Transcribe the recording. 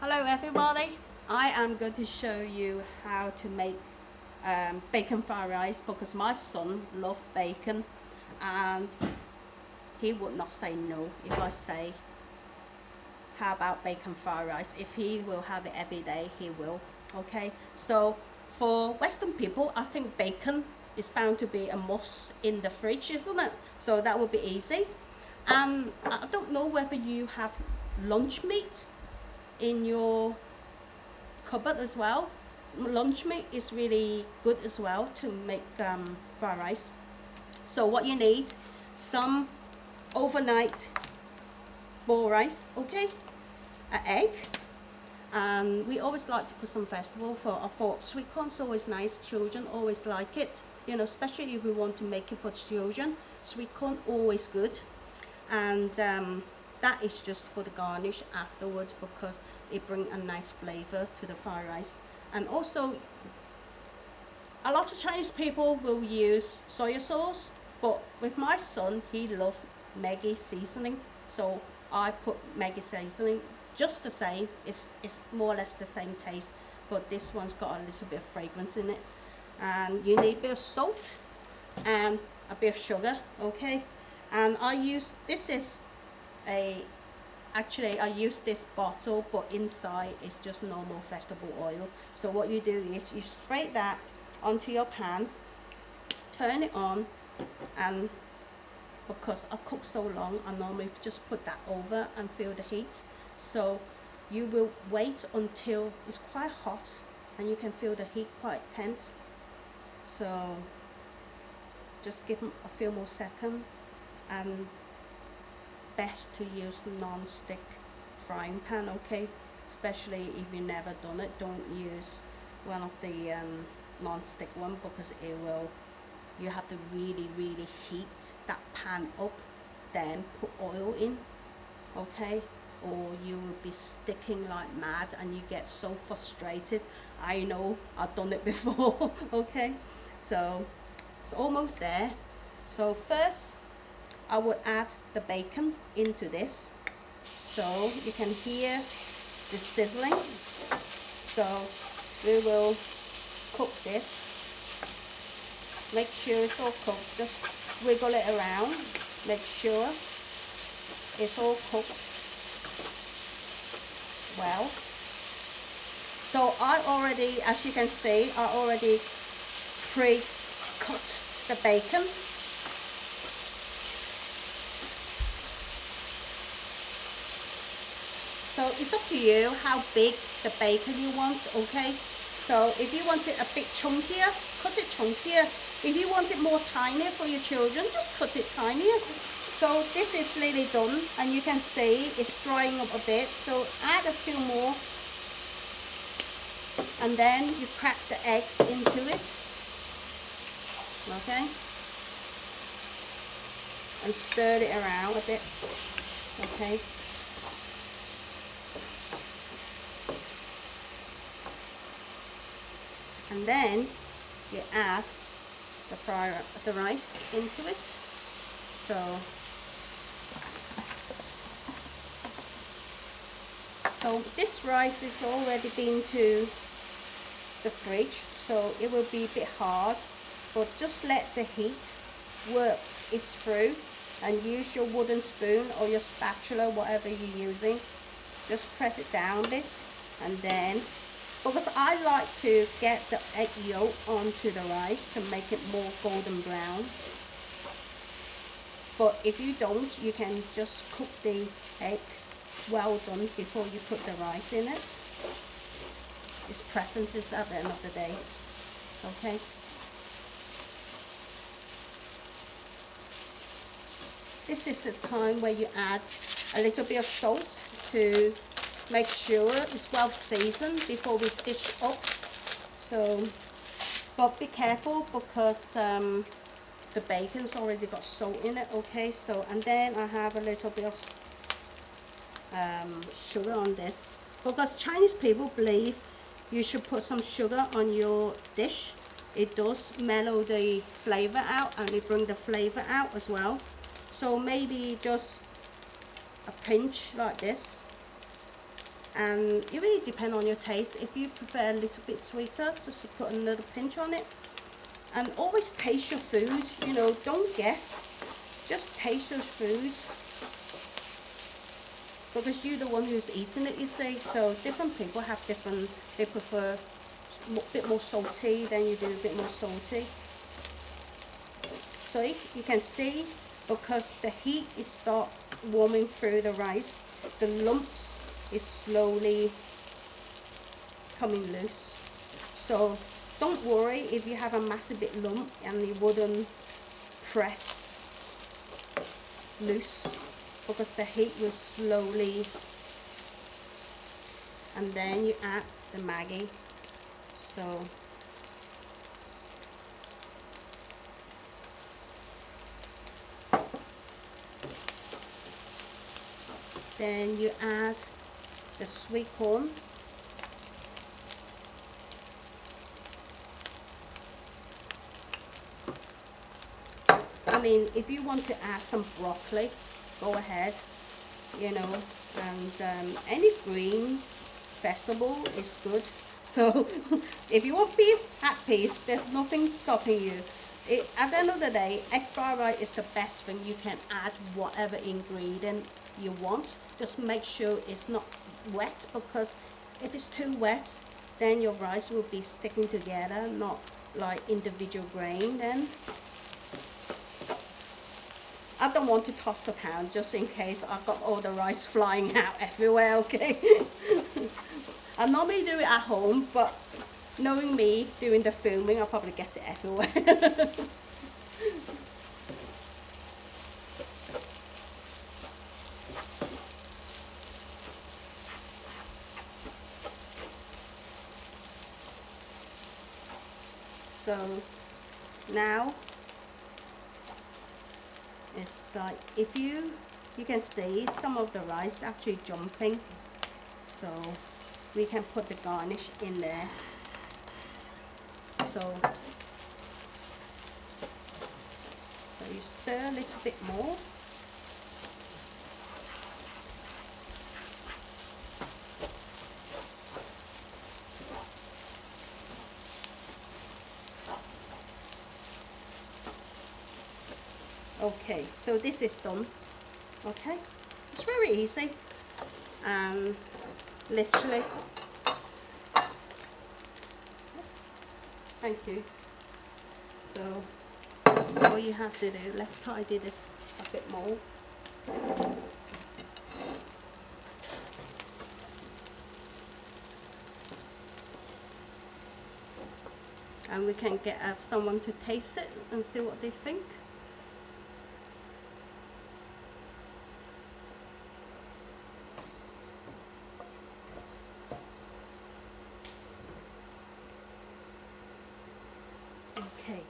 Hello everybody, I am going to show you how to make bacon fried rice because my son loves bacon and he would not say no if I say how about bacon fried rice. If he will have it every day, he will. Okay, so for Western people, I think bacon is bound to be a must in the fridge, isn't it? So that would be easy. And I don't know whether you have lunch meat in your cupboard as well. Lunch meat is really good as well to make fried rice. So what you need, some overnight boiled rice, okay, an egg, and we always like to put some vegetable. I thought sweet corn's always nice, children always like it, you know, especially if we want to make it for children. Sweet corn always good, and that is just for the garnish afterwards because it brings a nice flavor to the fried rice. And also a lot of Chinese people will use soy sauce, but with my son, he loves Maggi seasoning, so I put Maggi seasoning just the same. It's more or less the same taste, but this one's got a little bit of fragrance in it. And you need a bit of salt and a bit of sugar, okay? And I use, actually I use this bottle, but inside it's just normal vegetable oil. So what you do is you spray that onto your pan, turn it on, and because I cook so long, I normally just put that over and feel the heat. So you will wait until it's quite hot and you can feel the heat quite tense. So just give them a few more seconds, and best to use non-stick frying pan, okay? Especially if you've never done it, don't use one of the non-stick one because it will, you have to really heat that pan up, then put oil in, okay? Or you will be sticking like mad and you get so frustrated. I know, I've done it before. Okay, so it's almost there. So first I would add the bacon into this, so you can hear the sizzling. So we will cook this. Make sure it's all cooked. Just wiggle it around. Make sure it's all cooked well. So I already, as you can see, I already pre-cut the bacon. So it's up to you how big the bacon you want, okay? So if you want it a bit chunkier, cut it chunkier. If you want it more tinier for your children, just cut it tinier. So this is nearly done, and you can see it's drying up a bit. So add a few more, and then you crack the eggs into it, okay? And stir it around a bit, okay? And then you add the rice into it. So this rice is already been to the fridge, so it will be a bit hard, but just let the heat work its through, and use your wooden spoon or your spatula, whatever you're using. Just press it down a bit, and then, because I like to get the egg yolk onto the rice to make it more golden brown. But if you don't, you can just cook the egg well done before you put the rice in it. It's preferences at the end of the day, okay? This is the time where you add a little bit of salt to make sure it's well seasoned before we dish up. So, but be careful because the bacon's already got salt in it, okay? So, and then I have a little bit of sugar on this, because Chinese people believe you should put some sugar on your dish. It does mellow the flavor out, and it brings the flavor out as well. So maybe just a pinch like this, and it really depends on your taste. If you prefer a little bit sweeter, just put another pinch on it. And always taste your food, you know, don't guess, just taste those foods, because you're the one who's eating it, you see. So different people have different, they prefer a bit more salty, then you do a bit more salty. So you can see, because the heat is start warming through the rice, the lumps is slowly coming loose. So don't worry if you have a massive bit lump and it wouldn't press loose, because the heat will slowly, and then you add the Maggi. So then you add the sweet corn. I mean, if you want to add some broccoli, go ahead, you know, and any green vegetable is good. So if you want peas, add peas. There's nothing stopping you. At the end of the day, egg fried rice is the best thing. You can add whatever ingredient you want. Just make sure it's not wet, because if it's too wet, then your rice will be sticking together, not like individual grain then. I don't want to toss the pan just in case I've got all the rice flying out everywhere, okay? I normally do it at home, but knowing me doing the filming, I'll probably get it everywhere. So now it's like, if you can see some of the rice actually jumping, so we can put the garnish in there. So you stir a little bit more. Okay, so this is done. Okay, it's very easy, and literally, yes, thank you. So all you have to do, let's tidy this a bit more. And we can get someone to taste it and see what they think. Okay.